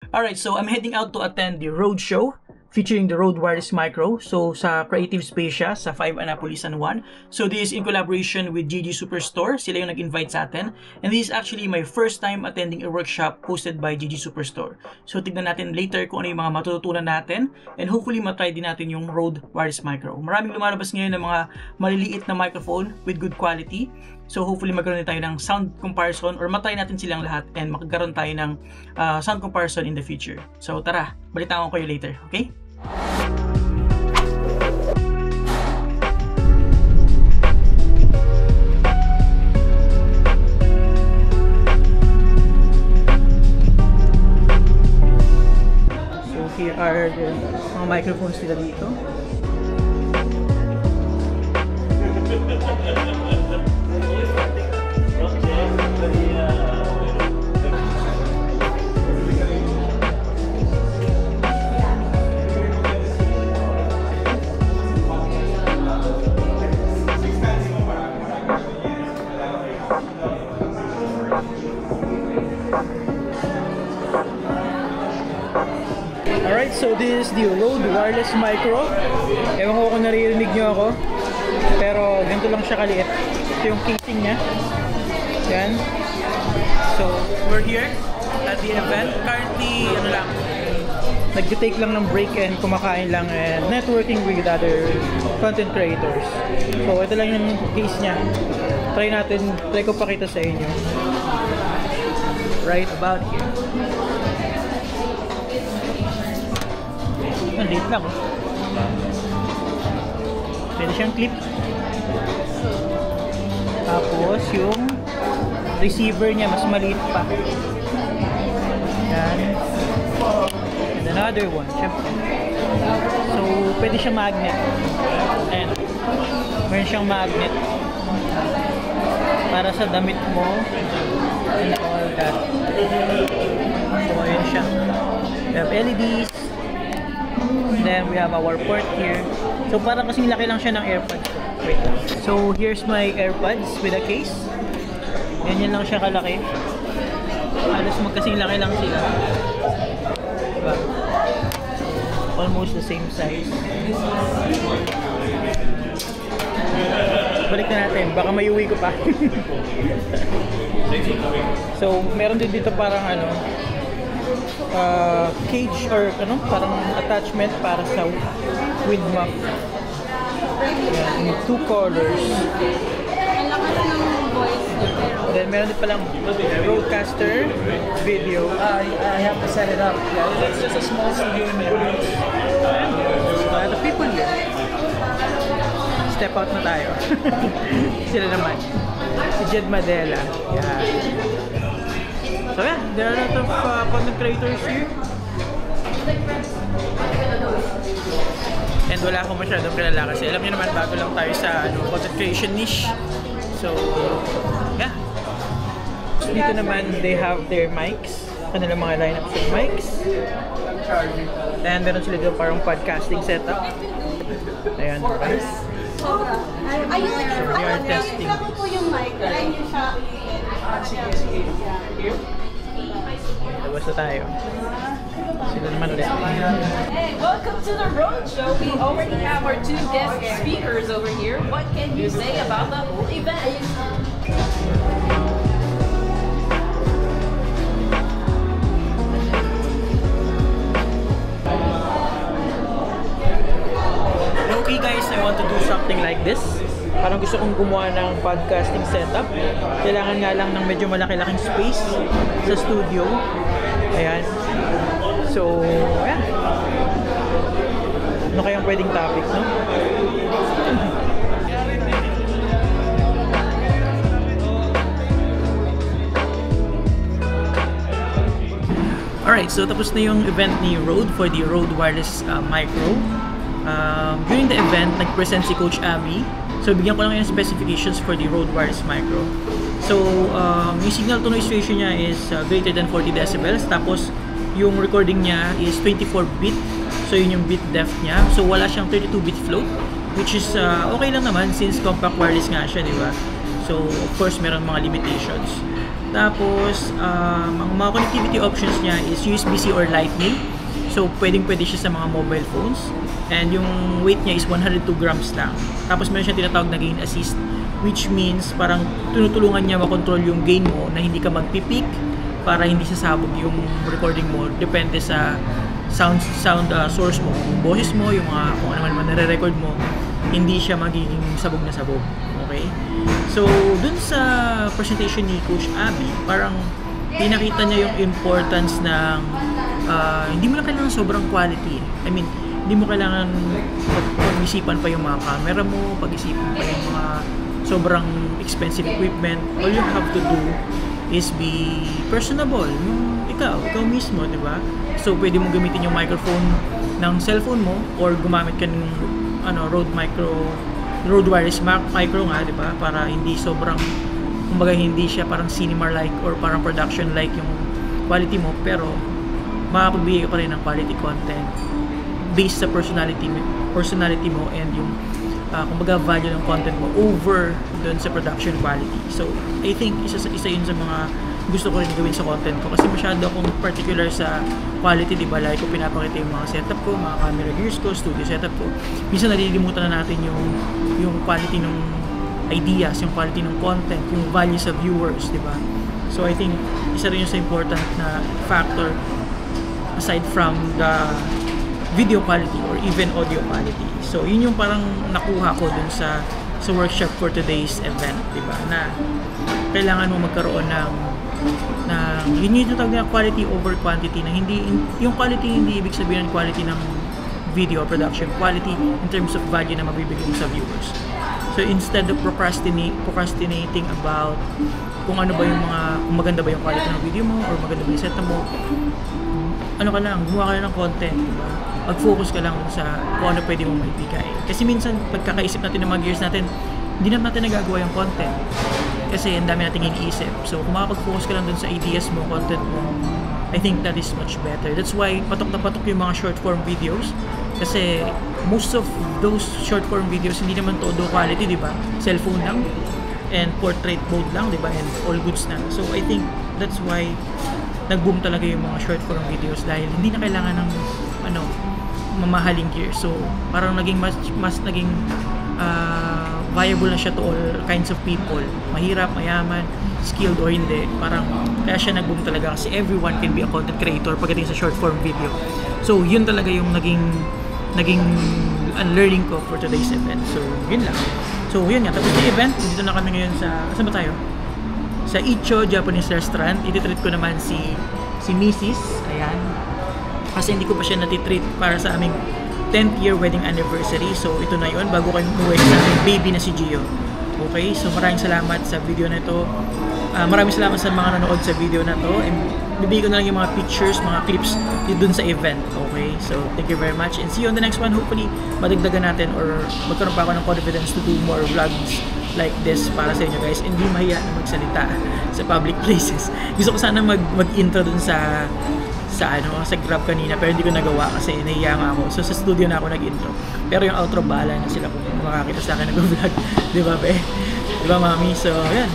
Alright, so I'm heading out to attend the Rode show featuring the Rode Wireless Micro. So sa Creative Space siya, sa 5 Annapolis and 1. So this is in collaboration with GG Superstore. Sila yung nag-invite sa atin. And this is actually my first time attending a workshop hosted by GG Superstore. So tignan natin later kung ano yung mga matututunan natin. And hopefully matry din natin yung Rode Wireless Micro. Maraming lumalabas ngayon ng mga maliliit na microphone with good quality. So hopefully magkaroon din tayo ng sound comparison or matry natin silang lahat and magkaroon tayo ng sound comparison in the future. So tara, balitaan ko kayo later, okay? So here are the mga microphones nila dito. Alright, so this is the Rode Wireless Micro. Ewan ko kung naririnig nyo ako, pero ganito lang siya kaliit. Ito yung casing niya. Yan. So, we're here at the event. Currently, ano lang, nag-take lang ng break and kumakain lang and networking with other content creators. So, ito lang yung case niya. Try ko pakita sa inyo. Right about here. Maliit lang, oh. Pwede siyang clip. Tapos yung receiver niya mas maliit pa. Yan. And another one, syempre. So pwede siyang magnet. And meron siyang magnet para sa damit mo and all that. So ayun siya. We have LEDs. Then we have our port here. So parang kasing laki lang siya ng AirPods. Wait. So here's my AirPods with a case. Ganyan lang siya kalaki. Halos magkasing laki lang sila. Diba? Almost the same size. Balik na natin. Baka mayuwi ko pa. So meron din dito parang ano, cage or ano, parang attachment para sa wind map. In 2 colors. Then meron din palang broadcaster video. I have to set it up. Yeah, it's just a small studio in there. The people here. Step out na tayo. Sila naman. Si Jed Madela. Yeah. So yeah, there are a lot of content creators here. And wala akong masyadong kilala kasi alam niyo naman bago lang tayo sa content creation niche. So yeah. So, dito naman they have their mics. Kanilang mga lineups ng mics. And meron sila dito parang podcasting setup. Ayan guys. So they are testing this. Labas na tayo. Sila naman ulit. Hey, welcome to the Rode Show. We already have our 2 guest speakers over here. What can you say about the whole event? Okay guys, I want to do something like this. Parang gusto kong gumawa ng podcasting setup. Kailangan nga lang ng medyo malaki-laking space sa studio. Ayan. So, ayan. Ano kayang pwedeng topic, no? Alright, so tapos na yung event ni Rode for the Rode Wireless Micro. During the event, nag-present si Coach Abby. So, bigyan ko lang yung specifications for the Rode Wireless Micro. So, yung signal to noise ratio niya is greater than 40 decibels. Tapos, yung recording niya is 24-bit. So, yun yung bit depth niya. So, wala siyang 32-bit float. Which is okay lang naman since compact wireless nga siya, di ba? So, of course, meron mga limitations. Tapos, ang mga connectivity options niya is USB-C or Lightning. So, pwede siya sa mga mobile phones. And yung weight niya is 102 grams lang. Tapos, meron siyang tinatawag na gain assist, which means parang tinutulungan niya makontrol yung gain mo na hindi ka magpipik para hindi sasabog yung recording mo. Depende sa sound source mo. Yung boses mo, yung mga kung ano man nare-record mo, hindi siya magiging sabog na sabog. Okay? So, dun sa presentation ni Coach Abby, parang pinakita niya yung importance ng hindi mo lang kailangan sobrang quality. I mean, hindi mo kailangan pag-isipan pa yung mga camera mo, pag-isipan pa yung mga sobrang expensive equipment. All you have to do is be personable. Yung ikaw mismo, di ba? So, pwede mo gamitin yung microphone ng cellphone mo or gumamit ka ng Rode Wireless Micro nga, di ba? Para hindi sobrang, kumbaga hindi siya parang cinema-like or parang production-like yung quality mo, pero makapagbigay ka pa rin ng quality content based sa personality mo and yung kumbaga value ng content mo over doon sa production quality. So, I think isa yun sa mga gusto ko rin gawin sa content ko kasi masyado akong particular sa quality, di ba? Like ko pinapakita yung mga setup ko, mga camera gears ko, studio setup ko. Minsan nalilimutan na natin yung quality ng ideas, yung quality ng content, yung value sa viewers, di ba? So, I think isa rin yung sa important na factor aside from the video quality or even audio quality. So, yun yung parang nakuha ko dun sa workshop for today's event, di ba? Na kailangan mo magkaroon ng yun yung tawag na quality over quantity, na hindi, yung quality hindi ibig sabihin ng quality ng video production, quality in terms of value na mabibigay mo sa viewers. So, instead of procrastinating about kung ano ba yung kung maganda ba yung quality ng video mo or maganda ba yung setup mo, ano ka lang, gumawa ka lang ng content, diba? Mag-focus ka lang sa kung ano pwede mong maibigay. Kasi minsan, pagkakaisip natin ng mga gears natin, hindi natin nagagawa yung content. Kasi ang dami nating iniisip. So, kung makapag-focus ka lang dun sa ideas mo, content mo, I think that is much better. That's why, patok na patok yung mga short-form videos. Kasi, most of those short-form videos, hindi naman todo quality, diba? Cellphone lang, and portrait mode lang, diba? And all goods na. So, I think, that's why, nag-boom talaga yung mga short form videos dahil hindi na kailangan ng mamahaling gear. So, parang naging mas naging viable na siya to all kinds of people. Mahirap, mayaman, skilled or hindi. Parang kaya siya nag-boom talaga kasi everyone can be a content creator pagdating sa short form video. So, yun talaga yung naging learning ko for today's event. So, yun lang. So, yun nga. Tapos yung event, dito na kami ngayon sa, saan ba tayo? Sa Icho Japanese Restaurant. Ititreat ko naman si Mrs. Ayan. Kasi hindi ko pa siya natitreat para sa aming 10th year wedding anniversary. So, ito na yun. Bago kayo umuwi sa aming baby na si Gio. Okay? So, maraming salamat sa video na ito. Maraming salamat sa mga nanood sa video na to. And bibigay ko na lang yung mga pictures, mga clips dun sa event. Okay? So, thank you very much. And see you on the next one. Hopefully, madagdagan natin or magkaroon pa ako ng confidence to do more vlogs like this para sa inyo guys. Hindi mahiya na magsalita sa public places. Gusto ko sana mag-intro dun sa Grab kanina pero hindi ko nagawa kasi nahiya nga ako. So sa studio na ako nag-intro. Pero yung outro bahala na sila kung makakita sa akin nag-vlog. Di ba be? Di ba mami? So yan.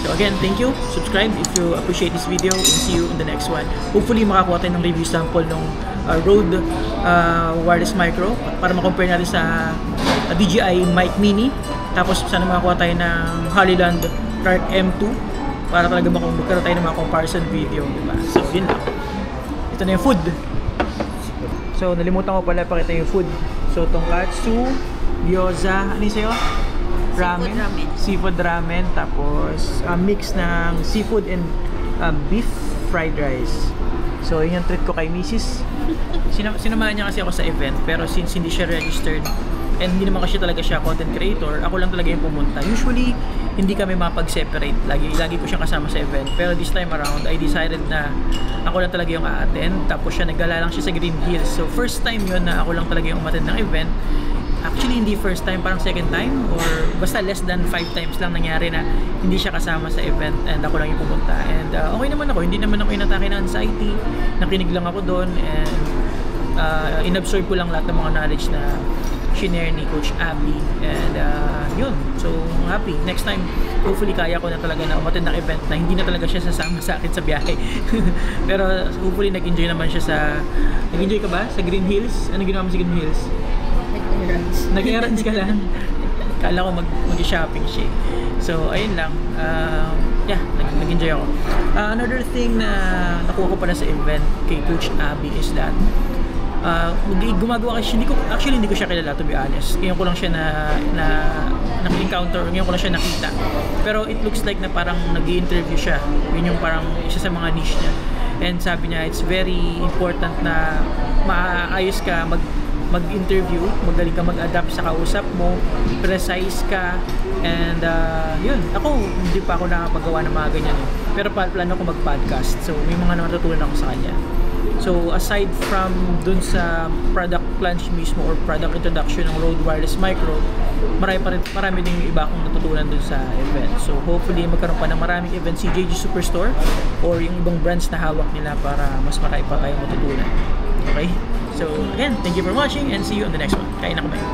So again, thank you. Subscribe if you appreciate this video and see you in the next one. Hopefully makakuha tayo ng review sample ng Rode Wireless Micro para ma-compare natin sa DJI Mic Mini. Tapos sana makakuha tayo ng Hollyland Clark M2 para talaga magkaroon tayo ng mga comparison video, diba? So, yun lang. Ito na yung food. So, nalimutan ko pala pakita yung food. So, tonkatsu, gyoza, ano yung sa'yo? Ramen. Seafood ramen. Tapos, mix ng seafood and beef fried rice. So, yun yung treat ko kay Mrs. Sinamahan niya kasi ako sa event, pero since hindi siya registered, and hindi naman kasi talaga siya content creator, ako lang talaga yung pumunta. Usually, hindi kami mapag-separate. Lagi ko siya kasama sa event. Pero this time around, I decided na ako lang talaga yung a-attend. Tapos siya, nagala lang siya sa Green Hills. So, first time yun na ako lang talaga yung umattend ng event. Actually, hindi first time, parang second time. Or basta less than 5 times lang nangyari na hindi siya kasama sa event and ako lang yung pumunta. And okay naman ako. Hindi naman ako inatake ng anxiety. Nakinig lang ako doon and inabsorb ko lang lahat ng mga knowledge na shinare ni Coach Abby. And yun, so happy. Next time, hopefully kaya ko na talaga na umattend ng event na hindi na talaga siya sasama sa akin sa biyahe. Pero hopefully nag-enjoy naman siya sa... Nag-enjoy ka ba sa Green Hills? Ano ginawa mo sa Green Hills? Nag-errands ka lang? Kala ko mag-shopping siya. So, ayun lang. Yeah, nag-enjoy ako. Another thing na nakuha ko pala sa event kay Coach Abby is that gumagawa kasi, hindi ko siya kilala, to be honest. Ngayon ko lang siya naki-encounter, ngayon ko lang siya nakita. Pero it looks like na parang nag-i-interview siya. Yun yung parang isa sa mga niche niya. And sabi niya, it's very important na maayos ka mag-interview, magaling ka mag-adapt sa kausap mo, precise ka, and yun, ako hindi pa ako nakapagawa ng mga ganyan eh. Pero plano ko mag-podcast, so may mga natutunan ako sa kanya. So aside from dun sa product launch mismo or product introduction ng Rode Wireless Micro, marami ding iba akong natutunan dun sa event. So hopefully magkaroon pa ng maraming event si JG Superstore or yung ibang brands na hawak nila para mas marami pa tayong matutunan. Okay? So again, thank you for watching and see you on the next one. Kain na kumain.